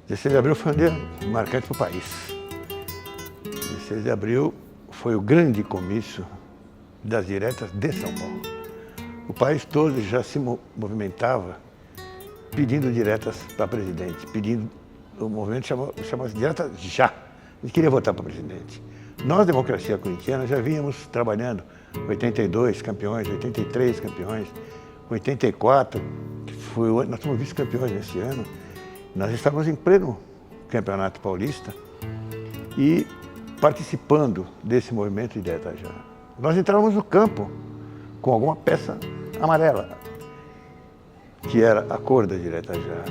16 de abril foi um dia marcante para o país. 16 de abril foi o grande comício das diretas de São Paulo. O país todo já se movimentava pedindo diretas para presidente, o movimento chamava-se diretas já. Ele queria votar para presidente. Nós, Democracia Corintiana, já vínhamos trabalhando 82 campeões, 83 campeões, 84, nós fomos vice-campeões nesse ano. Nós estávamos em pleno Campeonato Paulista e participando desse movimento de direta já. Nós entrávamos no campo com alguma peça amarela, que era a cor da direta já.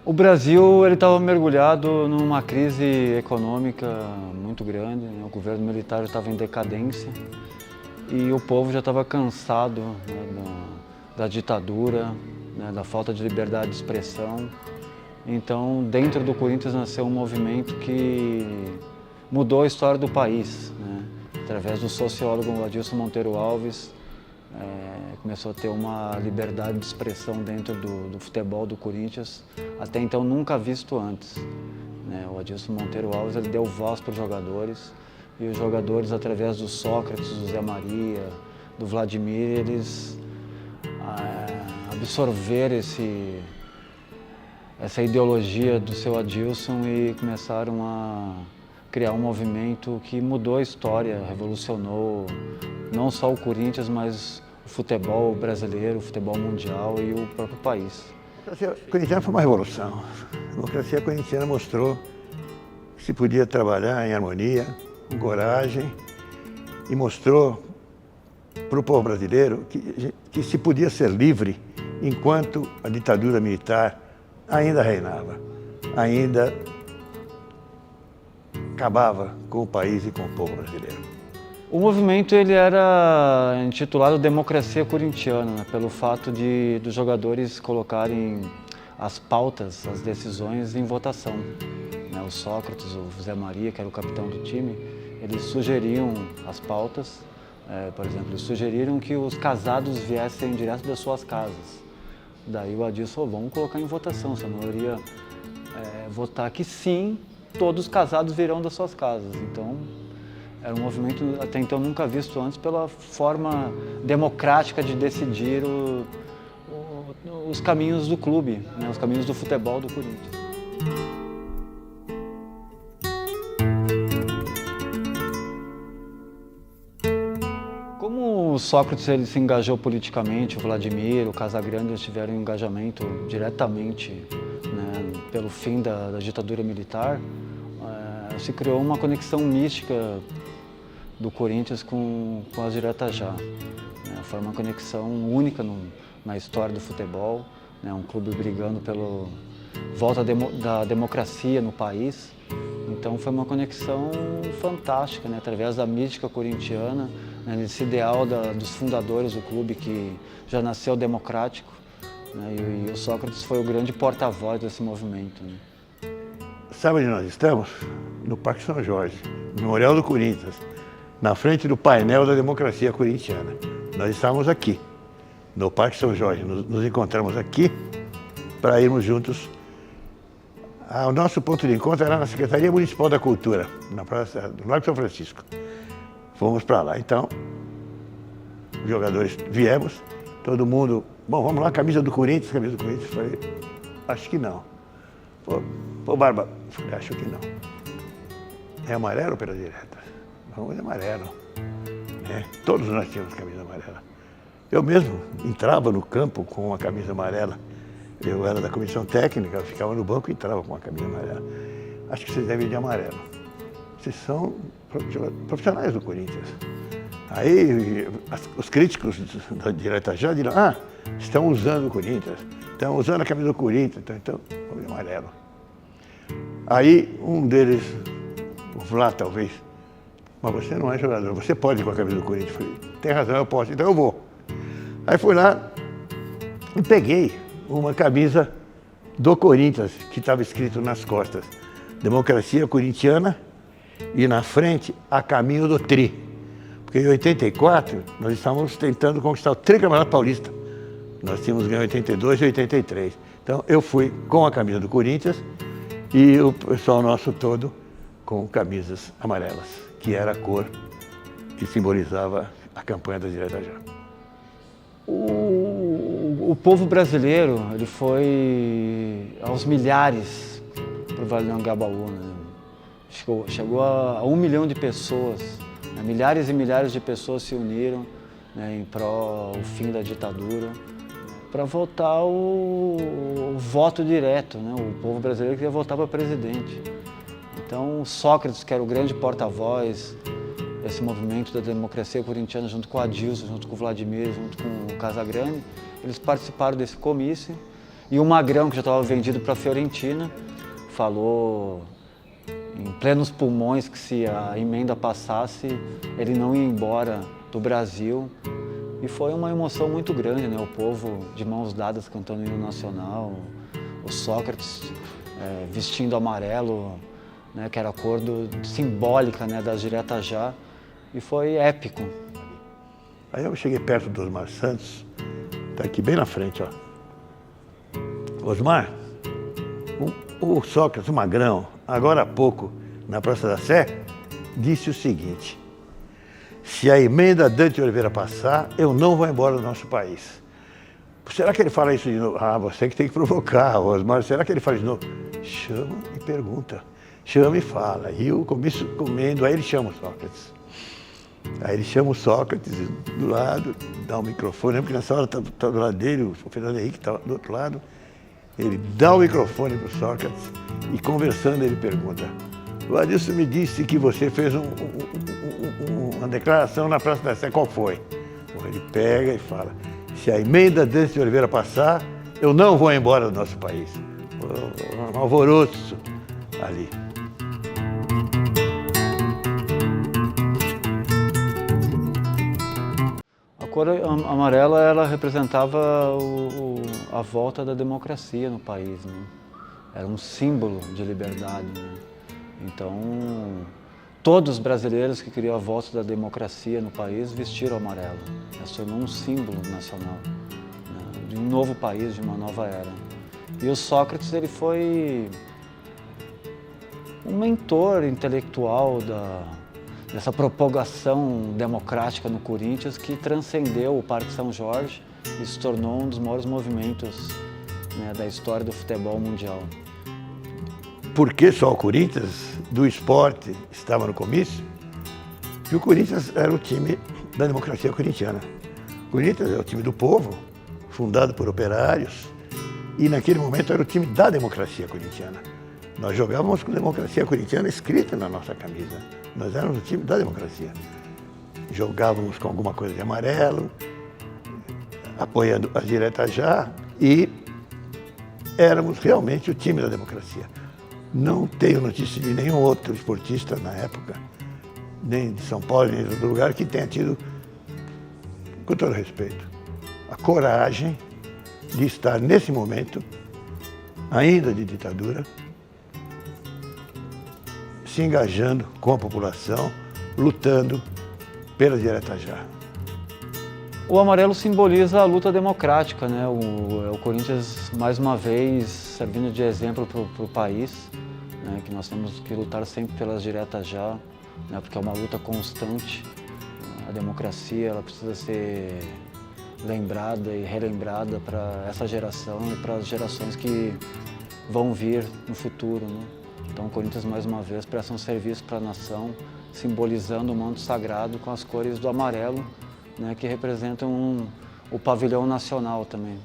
O Brasil estava mergulhado numa crise econômica muito grande, né? O governo militar estava em decadência e o povo já estava cansado, né, da ditadura, né, da falta de liberdade de expressão. Então, dentro do Corinthians nasceu um movimento que mudou a história do país, né? Através do sociólogo Adilson Monteiro Alves, começou a ter uma liberdade de expressão dentro do futebol do Corinthians, até então nunca visto antes, né? O Adilson Monteiro Alves, ele deu voz para os jogadores, e os jogadores, através do Sócrates, do Zé Maria, do Vladimir, eles absorveram essa ideologia do seu Adilson e começaram a criar um movimento que mudou a história, revolucionou não só o Corinthians, mas o futebol brasileiro, o futebol mundial e o próprio país. A democracia corintiana foi uma revolução. A democracia corintiana mostrou que se podia trabalhar em harmonia, com coragem, e mostrou para o povo brasileiro que se podia ser livre enquanto a ditadura militar ainda reinava, ainda acabava com o país e com o povo brasileiro. O movimento ele era intitulado Democracia Corintiana, né, pelo fato dos jogadores colocarem as pautas, as decisões em votação, né? O Sócrates, o Zé Maria, que era o capitão do time, eles sugeriam as pautas. Por exemplo, eles sugeriram que os casados viessem direto das suas casas. Daí o Adilson falou, vamos colocar em votação, se a maioria votar que sim, todos os casados virão das suas casas. Então, era um movimento até então nunca visto antes pela forma democrática de decidir os caminhos do clube, né, os caminhos do futebol do Corinthians. Como o Sócrates ele se engajou politicamente, o Vladimir, o Casagrande, eles tiveram um engajamento diretamente, né, pelo fim da ditadura militar, se criou uma conexão mística do Corinthians com as diretas já. Foi uma conexão única na história do futebol, né, um clube brigando pela volta da democracia no país. Então foi uma conexão fantástica, né, através da mística corintiana, né, esse ideal dos fundadores do clube que já nasceu democrático, né, e o Sócrates foi o grande porta-voz desse movimento, né. Sabe onde nós estamos? No Parque São Jorge, no Memorial do Corinthians, na frente do painel da democracia corintiana. Nós estávamos aqui, no Parque São Jorge, nos encontramos aqui para irmos juntos. O nosso ponto de encontro era na Secretaria Municipal da Cultura, na Praça do Largo São Francisco. Fomos para lá. Então, os jogadores viemos, todo mundo, bom, vamos lá, camisa do Corinthians. Falei, acho que não. Pô, Barba, falei, acho que não. É amarelo pela direta? Vamos de amarelo. Né? Todos nós tínhamos camisa amarela. Eu mesmo entrava no campo com uma camisa amarela. Eu era da comissão técnica, eu ficava no banco e entrava com uma camisa amarela. Acho que vocês devem ir de amarelo. Vocês são profissionais do Corinthians. Aí os críticos da direta já dirão, estão usando o Corinthians, estão usando a camisa do Corinthians, então vamos de amarelo. Aí um deles, o Vlá talvez, mas você não é jogador, você pode ir com a camisa do Corinthians. Eu falei, tem razão, eu posso, então eu vou. Aí fui lá e peguei uma camisa do Corinthians, que estava escrito nas costas, Democracia Corintiana, e na frente, a caminho do Tri. Porque em 84, nós estávamos tentando conquistar o tricampeonato paulista Nós tínhamos ganho 82 e 83. Então eu fui com a camisa do Corinthians e o pessoal nosso todo com camisas amarelas, que era a cor que simbolizava a campanha da Direta Já. O povo brasileiro, ele foi aos milhares para o Vale do Anhangabaú, né? Chegou a 1 milhão de pessoas, né? Milhares e milhares de pessoas se uniram, né, em pró o fim da ditadura, para votar o voto direto, né? O povo brasileiro queria votar para presidente. Então Sócrates, que era o grande porta-voz desse movimento da democracia corintiana, junto com o Adilson, junto com o Vladimir, junto com o Casagrande, eles participaram desse comício. E o Magrão, que já estava vendido para a Fiorentina, falou em plenos pulmões que se a emenda passasse, ele não ia embora do Brasil. E foi uma emoção muito grande, né? O povo de mãos dadas cantando o hino nacional, o Sócrates vestindo amarelo, né? Que era a cor simbólica, né? Das Direta Já, e foi épico. Aí eu cheguei perto do Osmar Santos, tá aqui bem na frente, ó. Osmar, o Sócrates, o Magrão, agora há pouco, na Praça da Sé, disse o seguinte: se a emenda Dante Oliveira passar, eu não vou embora do nosso país. Será que ele fala isso de novo? Ah, você que tem que provocar, Osmar. Será que ele fala de novo? Chama e pergunta. Chama e fala. E o comício comendo, aí ele chama o Sócrates. Aí ele chama o Sócrates do lado, dá o microfone, porque nessa hora está do lado dele, o Fernando Henrique está do outro lado. Ele dá o microfone para o Sócrates e, conversando, ele pergunta: o Adilson me disse que você fez uma declaração na Praça da Sé, qual foi? Bom, ele pega e fala: se a emenda Dante de Oliveira passar, eu não vou embora do nosso país. Um alvoroço ali. A cor amarela, ela representava a volta da democracia no país, né? Era um símbolo de liberdade, né? Então, todos os brasileiros que queriam a volta da democracia no país vestiram amarelo. Se tornou um símbolo nacional, né? De um novo país, de uma nova era. E o Sócrates, ele foi um mentor intelectual dessa propagação democrática no Corinthians, que transcendeu o Parque São Jorge e se tornou um dos maiores movimentos, né, da história do futebol mundial. Por que só o Corinthians do esporte estava no comício? Porque o Corinthians era o time da democracia corintiana. O Corinthians é o time do povo, fundado por operários, e naquele momento era o time da democracia corintiana. Nós jogávamos com democracia corintiana escrita na nossa camisa. Nós éramos o time da democracia. Jogávamos com alguma coisa de amarelo, apoiando a Direta Já, e éramos realmente o time da democracia. Não tenho notícia de nenhum outro esportista na época, nem de São Paulo, nem de outro lugar, que tenha tido, com todo respeito, a coragem de estar nesse momento, ainda de ditadura, se engajando com a população, lutando pela Direta Já. O amarelo simboliza a luta democrática, né? O Corinthians, mais uma vez, servindo de exemplo para o país, né? Que nós temos que lutar sempre pelas Direta Já, né? Porque é uma luta constante. A democracia, ela precisa ser lembrada e relembrada para essa geração e para as gerações que vão vir no futuro, né? Então o Corinthians, mais uma vez, presta um serviço para a nação, simbolizando o manto sagrado com as cores do amarelo, né, que representam o pavilhão nacional também.